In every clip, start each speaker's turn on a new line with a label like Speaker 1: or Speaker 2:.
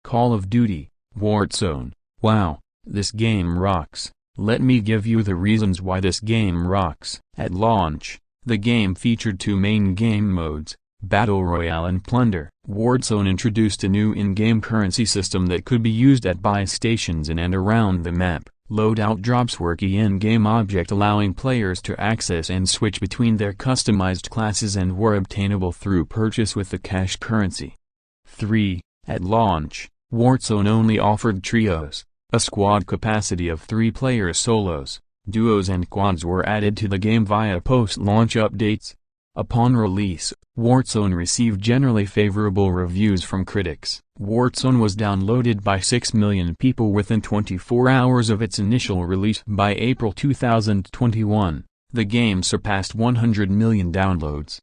Speaker 1: Call of Duty, Warzone. Wow, this game rocks. Let me give you the reasons why this game rocks. At launch, the game featured two main game modes, Battle Royale and Plunder. Warzone introduced a new in-game currency system that could be used at buy stations in and around the map. Loadout drops were key in-game object allowing players to access and switch between their customized classes and were obtainable through purchase with the cash currency. 3. At launch, Warzone only offered trios. A squad capacity of 3 players. Solos, duos and quads were added to the game via post-launch updates. Upon release, Warzone received generally favorable reviews from critics. Warzone was downloaded by 6 million people within 24 hours of its initial release. By April 2021, the game surpassed 100 million downloads.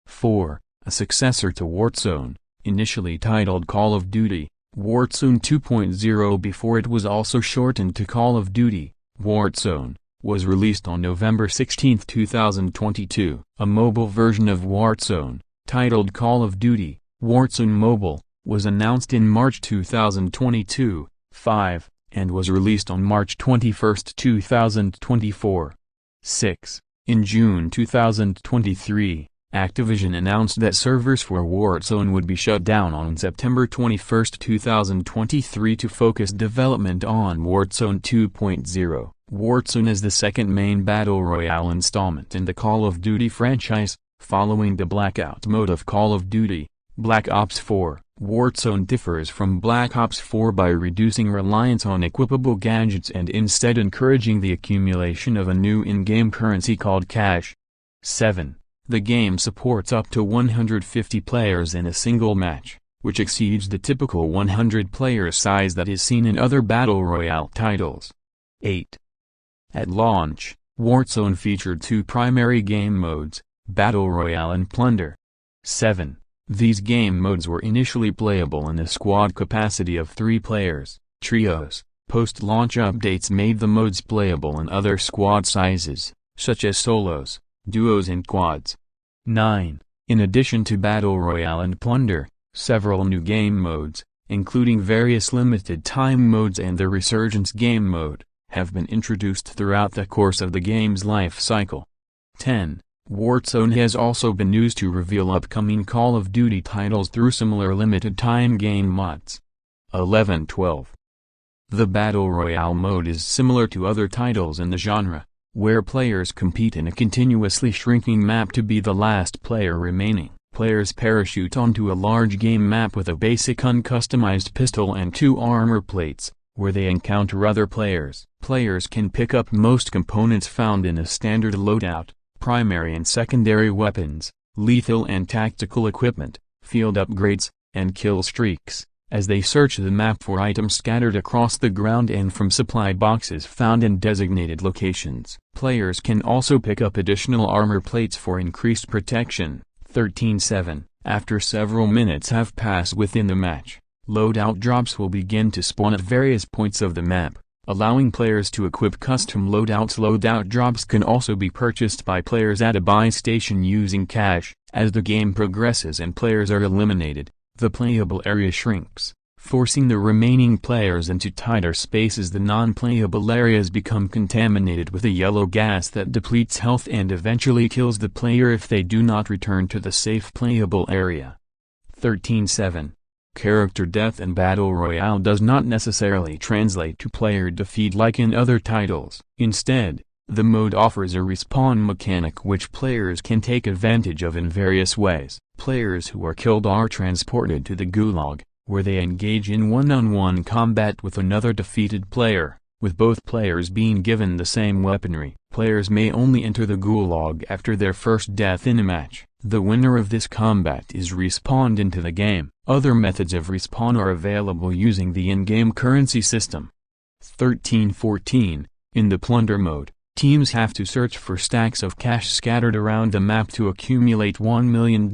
Speaker 1: 4. A successor to Warzone, initially titled Call of Duty, Warzone 2.0 before it was also shortened to Call of Duty, Warzone, was released on November 16, 2022. A mobile version of Warzone, titled Call of Duty, Warzone Mobile, was announced in March 2022, 5, and was released on March 21, 2024. 6. In June 2023, Activision announced that servers for Warzone would be shut down on September 21, 2023 to focus development on Warzone 2.0. Warzone is the second main Battle Royale installment in the Call of Duty franchise, following the Blackout mode of Call of Duty, Black Ops 4. Warzone differs from Black Ops 4 by reducing reliance on equipable gadgets and instead encouraging the accumulation of a new in-game currency called cash. 7. The game supports up to 150 players in a single match, which exceeds the typical 100-player size that is seen in other Battle Royale titles. 8. At launch, Warzone featured 2 primary game modes, Battle Royale and Plunder. 7. These game modes were initially playable in a squad capacity of 3 players. Trios, post-launch updates made the modes playable in other squad sizes, such as solos, duos and quads. 9. In addition to Battle Royale and Plunder, several new game modes, including various limited-time modes and the Resurgence game mode, have been introduced throughout the course of the game's life cycle. 10. Warzone has also been used to reveal upcoming Call of Duty titles through similar limited-time game mods. 11-12. The Battle Royale mode is similar to other titles in the genre, where players compete in a continuously shrinking map to be the last player remaining. Players parachute onto a large game map with a basic uncustomized pistol and 2 armor plates, where they encounter other players. Players can pick up most components found in a standard loadout, primary and secondary weapons, lethal and tactical equipment, field upgrades, and kill streaks, as they search the map for items scattered across the ground and from supply boxes found in designated locations. Players can also pick up additional armor plates for increased protection. 13-7. After several minutes have passed within the match, loadout drops will begin to spawn at various points of the map, allowing players to equip custom loadouts. Loadout drops can also be purchased by players at a buy station using cash. As the game progresses and players are eliminated, the playable area shrinks, forcing the remaining players into tighter spaces. The non-playable areas become contaminated with a yellow gas that depletes health and eventually kills the player if they do not return to the safe playable area. 13-7. Character death in Battle Royale does not necessarily translate to player defeat like in other titles. Instead, the mode offers a respawn mechanic which players can take advantage of in various ways. Players who are killed are transported to the Gulag, where they engage in one-on-one combat with another defeated player, with both players being given the same weaponry. Players may only enter the Gulag after their first death in a match. The winner of this combat is respawned into the game. Other methods of respawn are available using the in-game currency system. 13-14. In the Plunder mode, teams have to search for stacks of cash scattered around the map to accumulate $1 million.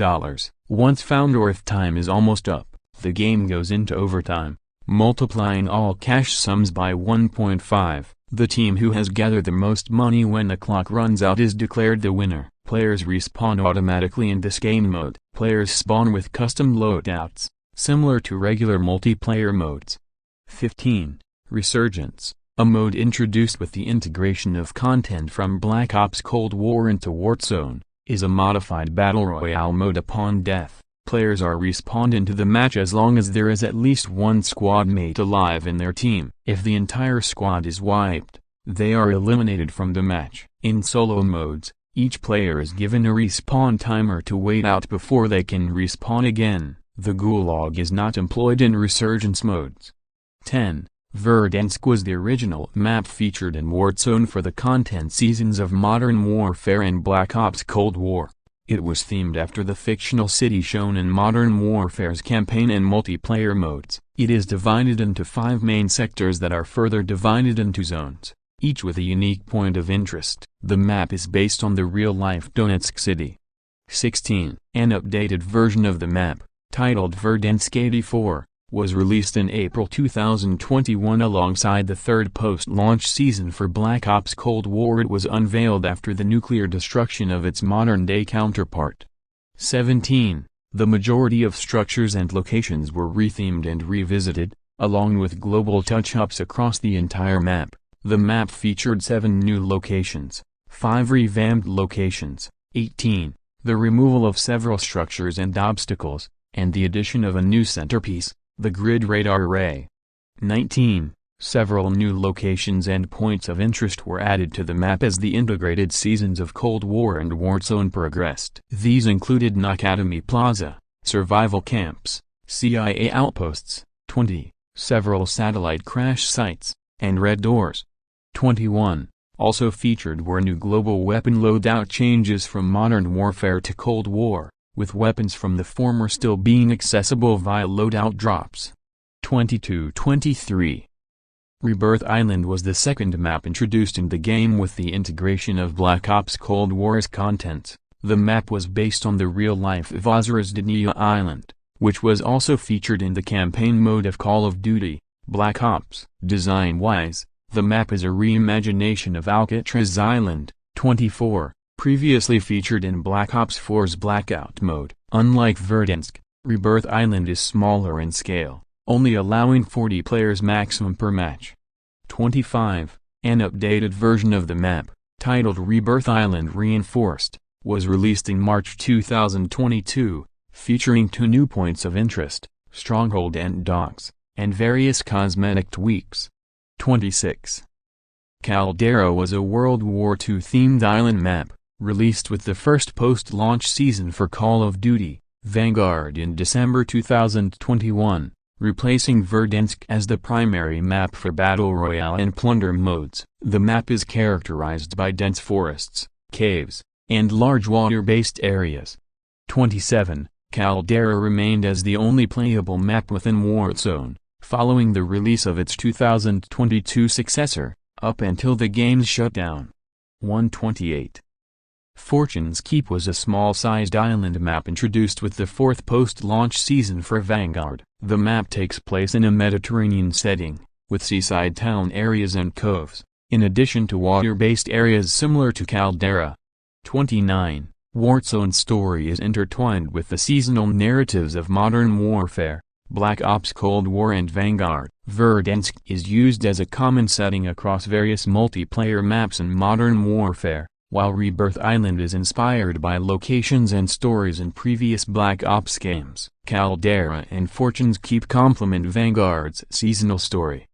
Speaker 1: Once found or if time is almost up, the game goes into overtime, multiplying all cash sums by 1.5. The team who has gathered the most money when the clock runs out is declared the winner. Players respawn automatically in this game mode. Players spawn with custom loadouts, similar to regular multiplayer modes. 15. Resurgence, a mode introduced with the integration of content from Black Ops Cold War into Warzone, is a modified battle royale mode. Upon death, players are respawned into the match as long as there is at least one squad mate alive in their team. If the entire squad is wiped, they are eliminated from the match. In solo modes, each player is given a respawn timer to wait out before they can respawn again. The Gulag is not employed in resurgence modes. 10. Verdansk was the original map featured in Warzone for the content seasons of Modern Warfare and Black Ops Cold War. It was themed after the fictional city shown in Modern Warfare's campaign and multiplayer modes. It is divided into 5 main sectors that are further divided into zones, each with a unique point of interest. The map is based on the real-life Donetsk city. 16. An updated version of the map, titled Verdansk 84, was released in April 2021 alongside the third post-launch season for Black Ops Cold War. It was unveiled after the nuclear destruction of its modern-day counterpart. 17. The majority of structures and locations were rethemed and revisited, along with global touch-ups across the entire map. The map featured 7 new locations, 5 revamped locations. 18. The removal of several structures and obstacles, and the addition of a new centerpiece, the grid radar array. 19. Several new locations and points of interest were added to the map as the integrated seasons of Cold War and Warzone progressed. These included Academy Plaza, survival camps, CIA outposts. 20. Several satellite crash sites, and red doors. 21. Also featured were new global weapon loadout changes from Modern Warfare to Cold War, with weapons from the former still being accessible via loadout drops. 22-23. Rebirth Island was the second map introduced in the game with the integration of Black Ops Cold War's content. The map was based on the real-life Vozrozhdenia Island, which was also featured in the campaign mode of Call of Duty, Black Ops. Design-wise, the map is a reimagination of Alcatraz Island. 24. Previously featured in Black Ops 4's Blackout mode. Unlike Verdansk, Rebirth Island is smaller in scale, only allowing 40 players maximum per match. 25. An updated version of the map, titled Rebirth Island Reinforced, was released in March 2022, featuring 2 new points of interest, Stronghold and Docks, and various cosmetic tweaks. 26. Caldera was a World War II-themed island map, released with the first post-launch season for Call of Duty, Vanguard in December 2021, replacing Verdansk as the primary map for Battle Royale and Plunder modes. The map is characterized by dense forests, caves, and large water-based areas. 27. Caldera remained as the only playable map within Warzone, following the release of its 2022 successor, up until the game's shutdown. 128. Fortune's Keep was a small-sized island map introduced with the 4th post-launch season for Vanguard. The map takes place in a Mediterranean setting, with seaside town areas and coves, in addition to water-based areas similar to Caldera. 29. Warzone's story is intertwined with the seasonal narratives of Modern Warfare, Black Ops Cold War and Vanguard. Verdansk is used as a common setting across various multiplayer maps in Modern Warfare, while Rebirth Island is inspired by locations and stories in previous Black Ops games. Caldera and Fortune's Keep complement Vanguard's seasonal story.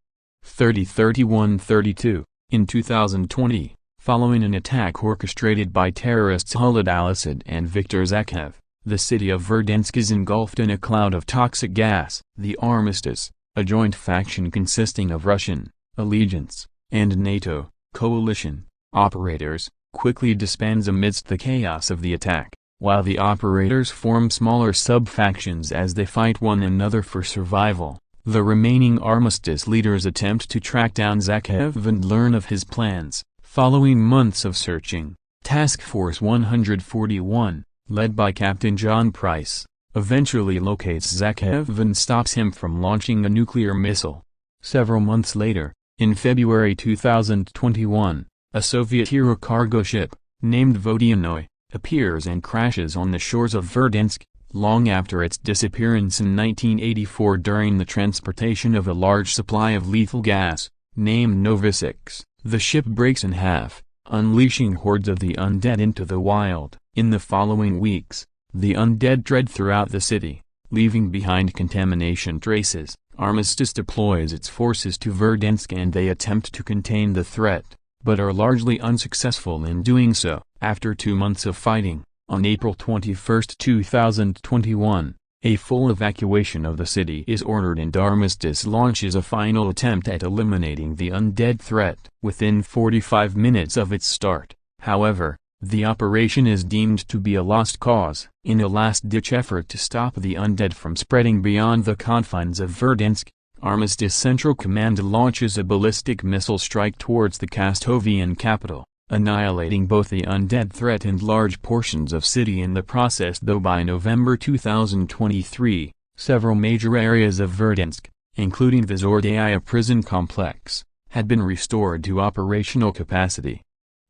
Speaker 1: 30-31-32. In 2020, following an attack orchestrated by terrorists Khalid al-Assad and Viktor Zakhaev, the city of Verdansk is engulfed in a cloud of toxic gas. The Armistice, a joint faction consisting of Russian allegiance and NATO coalition operators, quickly disbands amidst the chaos of the attack, while the operators form smaller sub-factions as they fight one another for survival. The remaining Armistice leaders attempt to track down Zakhaev and learn of his plans. Following months of searching, Task Force 141, led by Captain John Price, eventually locates Zakhaev and stops him from launching a nuclear missile. Several months later, in February 2021, a Soviet hero cargo ship, named Vodyannoy, appears and crashes on the shores of Verdansk, Long after its disappearance in 1984 during the transportation of a large supply of lethal gas, named Nova 6, the ship breaks in half, unleashing hordes of the undead into the wild. In the following weeks, the undead tread throughout the city, leaving behind contamination traces. Armistice deploys its forces to Verdansk and they attempt to contain the threat, but are largely unsuccessful in doing so. After 2 months of fighting, on April 21, 2021, a full evacuation of the city is ordered and Armistice launches a final attempt at eliminating the undead threat. Within 45 minutes of its start, however, the operation is deemed to be a lost cause. In a last-ditch effort to stop the undead from spreading beyond the confines of Verdansk, Armistice Central Command launches a ballistic missile strike towards the Kastovian capital, annihilating both the undead threat and large portions of city in the process. Though by November 2023, several major areas of Verdansk, including the Zordaya prison complex, had been restored to operational capacity.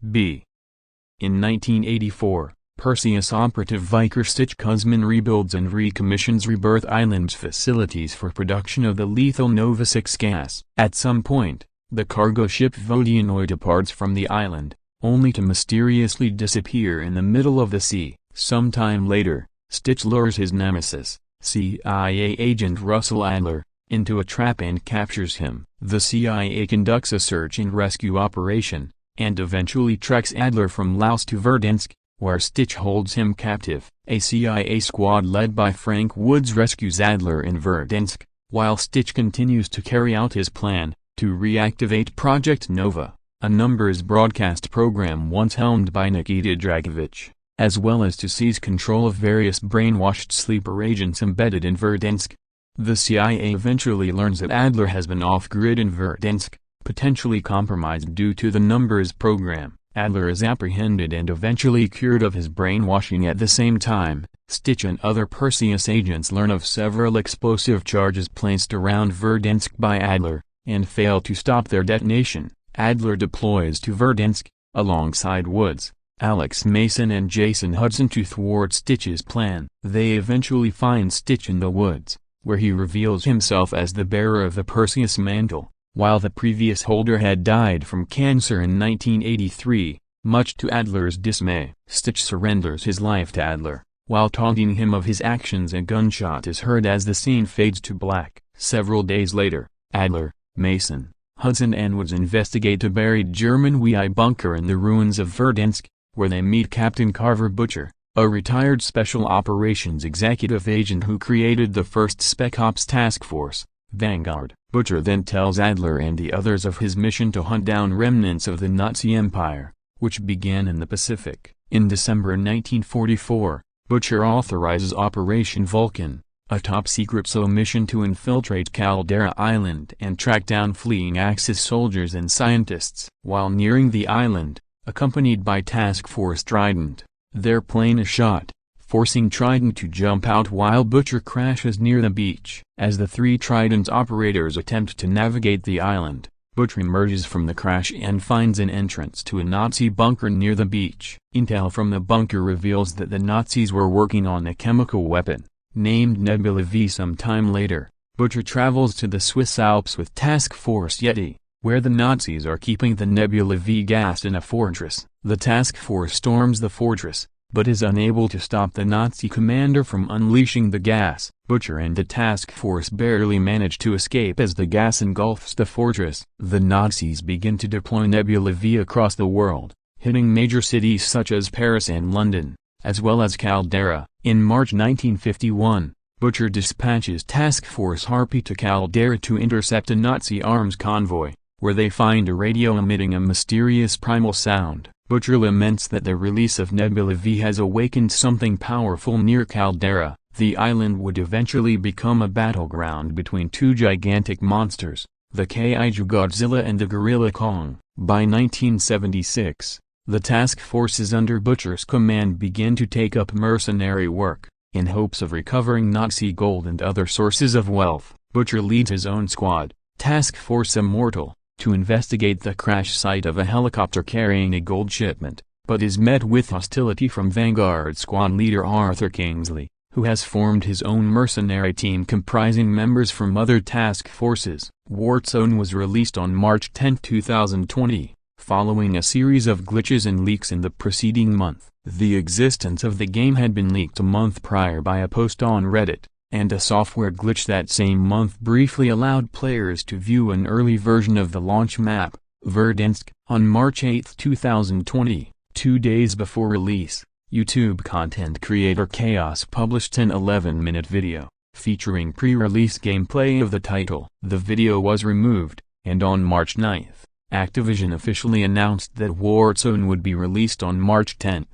Speaker 1: In 1984, Perseus operative Vicar Stitch Kuzmin rebuilds and recommissions Rebirth Island's facilities for production of the lethal Nova 6 gas. At some point, the cargo ship Vodyanoi departs from the island, only to mysteriously disappear in the middle of the sea. Sometime later, Stitch lures his nemesis, CIA agent Russell Adler, into a trap and captures him. The CIA conducts a search and rescue operation, and eventually tracks Adler from Laos to Verdansk, where Stitch holds him captive. A CIA squad led by Frank Woods rescues Adler in Verdansk, while Stitch continues to carry out his plan to reactivate Project Nova, a numbers broadcast program once helmed by Nikita Dragovich, as well as to seize control of various brainwashed sleeper agents embedded in Verdansk. The CIA eventually learns that Adler has been off-grid in Verdansk, potentially compromised due to the numbers program. Adler is apprehended and eventually cured of his brainwashing. At the same time, Stitch and other Perseus agents learn of several explosive charges placed around Verdansk by Adler, and fail to stop their detonation. Adler deploys to Verdansk, alongside Woods, Alex Mason and Jason Hudson to thwart Stitch's plan. They eventually find Stitch in the woods, where he reveals himself as the bearer of the Perseus mantle. While the previous holder had died from cancer in 1983, much to Adler's dismay, Stitch surrenders his life to Adler, while taunting him of his actions. A gunshot is heard as the scene fades to black. Several days later, Adler, Mason, Hudson and Woods investigate a buried German WI bunker in the ruins of Verdansk, where they meet Captain Carver Butcher, a retired Special Operations executive agent who created the first Spec Ops task force, Vanguard. Butcher then tells Adler and the others of his mission to hunt down remnants of the Nazi Empire, which began in the Pacific. In December 1944, Butcher authorizes Operation Vulcan, a top-secret SO mission to infiltrate Caldera Island and track down fleeing Axis soldiers and scientists. While nearing the island, accompanied by Task Force Trident, their plane is shot, forcing Trident to jump out while Butcher crashes near the beach. As the three Trident operators attempt to navigate the island, Butcher emerges from the crash and finds an entrance to a Nazi bunker near the beach. Intel from the bunker reveals that the Nazis were working on a chemical weapon, named Nebula V. Sometime later, Butcher travels to the Swiss Alps with Task Force Yeti, where the Nazis are keeping the Nebula V gas in a fortress. The task force storms the fortress, but is unable to stop the Nazi commander from unleashing the gas. Butcher and the task force barely manage to escape as the gas engulfs the fortress. The Nazis begin to deploy Nebula V across the world, hitting major cities such as Paris and London, as well as Caldera. In March 1951, Butcher dispatches Task Force Harpy to Caldera to intercept a Nazi arms convoy, where they find a radio emitting a mysterious primal sound. Butcher laments that the release of Nebula V has awakened something powerful near Caldera. The island would eventually become a battleground between two gigantic monsters, the Kaiju Godzilla and the Gorilla Kong. By 1976, the task forces under Butcher's command begin to take up mercenary work, in hopes of recovering Nazi gold and other sources of wealth. Butcher leads his own squad, Task Force Immortal, to investigate the crash site of a helicopter carrying a gold shipment, but is met with hostility from Vanguard squad leader Arthur Kingsley, who has formed his own mercenary team comprising members from other task forces. Warzone was released on March 10, 2020, following a series of glitches and leaks in the preceding month. The existence of the game had been leaked a month prior by a post on Reddit, and a software glitch that same month briefly allowed players to view an early version of the launch map, Verdansk. On March 8, 2020, 2 days before release, YouTube content creator Chaos published an 11-minute video, featuring pre-release gameplay of the title. The video was removed, and on March 9, Activision officially announced that Warzone would be released on March 10.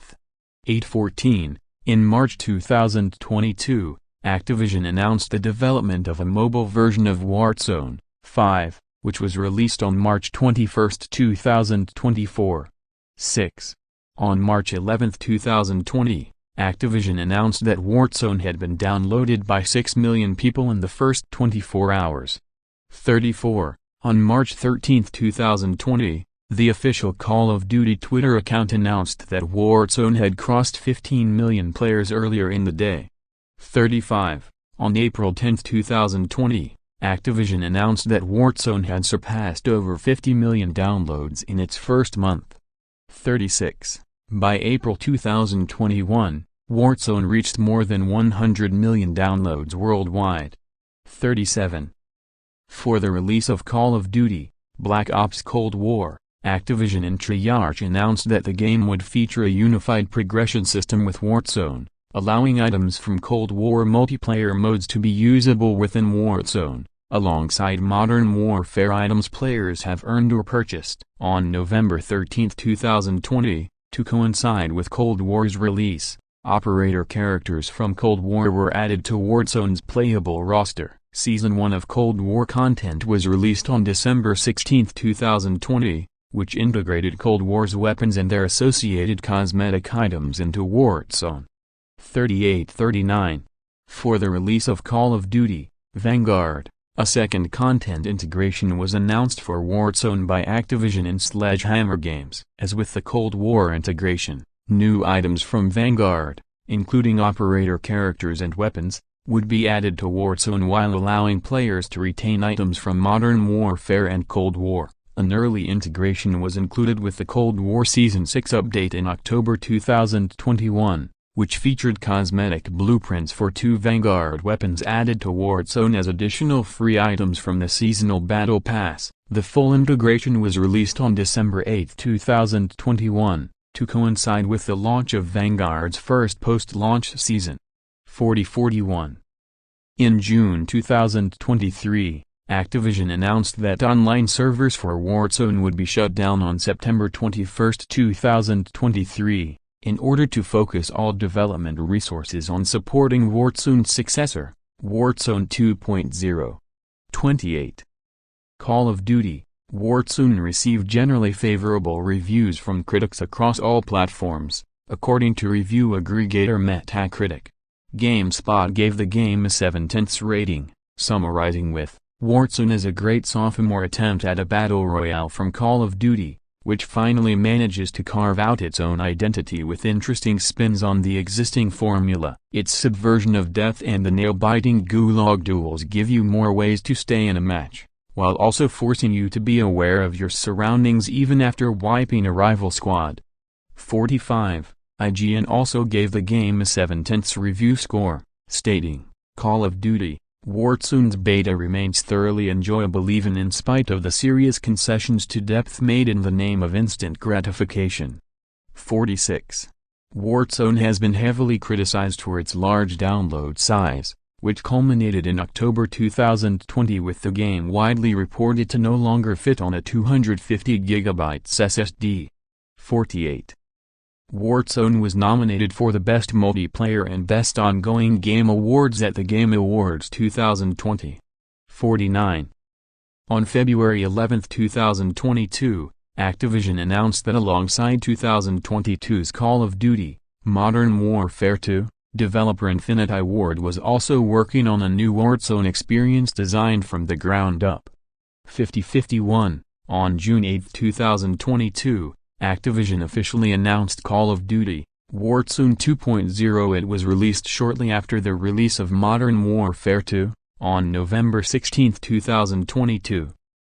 Speaker 1: 8:14, in March 2022, Activision announced the development of a mobile version of Warzone 5, which was released on March 21, 2024. 6. On March 11, 2020, Activision announced that Warzone had been downloaded by 6 million people in the first 24 hours. 34. On March 13, 2020, the official Call of Duty Twitter account announced that Warzone had crossed 15 million players earlier in the day. 35. On April 10, 2020, Activision announced that Warzone had surpassed over 50 million downloads in its first month. 36. By April 2021, Warzone reached more than 100 million downloads worldwide. 37. For the release of Call of Duty, Black Ops Cold War, Activision and Treyarch announced that the game would feature a unified progression system with Warzone, allowing items from Cold War multiplayer modes to be usable within Warzone, alongside Modern Warfare items players have earned or purchased. On November 13, 2020, to coincide with Cold War's release, operator characters from Cold War were added to Warzone's playable roster. Season 1 of Cold War content was released on December 16, 2020, which integrated Cold War's weapons and their associated cosmetic items into Warzone. 38-39. For the release of Call of Duty, Vanguard, a second content integration was announced for Warzone by Activision and Sledgehammer Games. As with the Cold War integration, new items from Vanguard, including operator characters and weapons, would be added to Warzone while allowing players to retain items from Modern Warfare and Cold War. An early integration was included with the Cold War Season 6 update in October 2021. Which featured cosmetic blueprints for 2 Vanguard weapons added to Warzone as additional free items from the Seasonal Battle Pass. The full integration was released on December 8, 2021, to coincide with the launch of Vanguard's first post-launch season. 40-41. In June 2023, Activision announced that online servers for Warzone would be shut down on September 21, 2023. In order to focus all development resources on supporting Warzone's successor, Warzone 2.0. 28. Call of Duty, Warzone received generally favorable reviews from critics across all platforms, according to review aggregator Metacritic. GameSpot gave the game a 7/10 rating, summarizing with, "Warzone is a great sophomore attempt at a battle royale from Call of Duty, which finally manages to carve out its own identity with interesting spins on the existing formula. Its subversion of death and the nail-biting gulag duels give you more ways to stay in a match, while also forcing you to be aware of your surroundings even after wiping a rival squad." 45. IGN also gave the game a 7/10 review score, stating, "Call of Duty, Warzone's beta remains thoroughly enjoyable even in spite of the serious concessions to depth made in the name of instant gratification." 46. Warzone has been heavily criticized for its large download size, which culminated in October 2020 with the game widely reported to no longer fit on a 250GB SSD. 48. Warzone was nominated for the Best Multiplayer and Best Ongoing Game Awards at the Game Awards 2020. 49. On February 11, 2022, Activision announced that alongside 2022's Call of Duty, Modern Warfare 2, developer Infinity Ward was also working on a new Warzone experience designed from the ground up. 50-51. On June 8, 2022, Activision officially announced Call of Duty, Warzone 2.0. It was released shortly after the release of Modern Warfare 2, on November 16, 2022.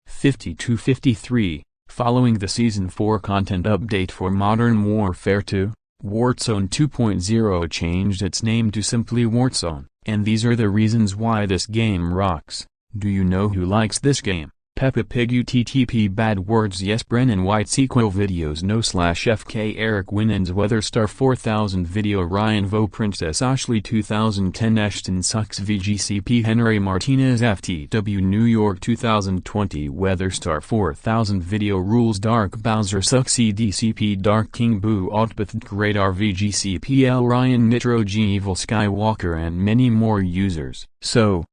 Speaker 1: 5253, following the Season 4 content update for Modern Warfare 2, Warzone 2.0 changed its name to simply Warzone, and these are the reasons why this game rocks. Do you know who likes this game? Peppa Pig UTTP Bad Words Yes Brennan White Sequel Videos No / FK Eric Winans Weatherstar 4000 Video Ryan Vo Princess Ashley 2010 Ashton Sucks VGCP Henry Martinez FTW New York 2020 Weatherstar 4000 Video Rules Dark Bowser Sucks EDCP Dark King Boo Outpath Radar VGCPL Ryan Nitro G Evil Skywalker and many more users. So,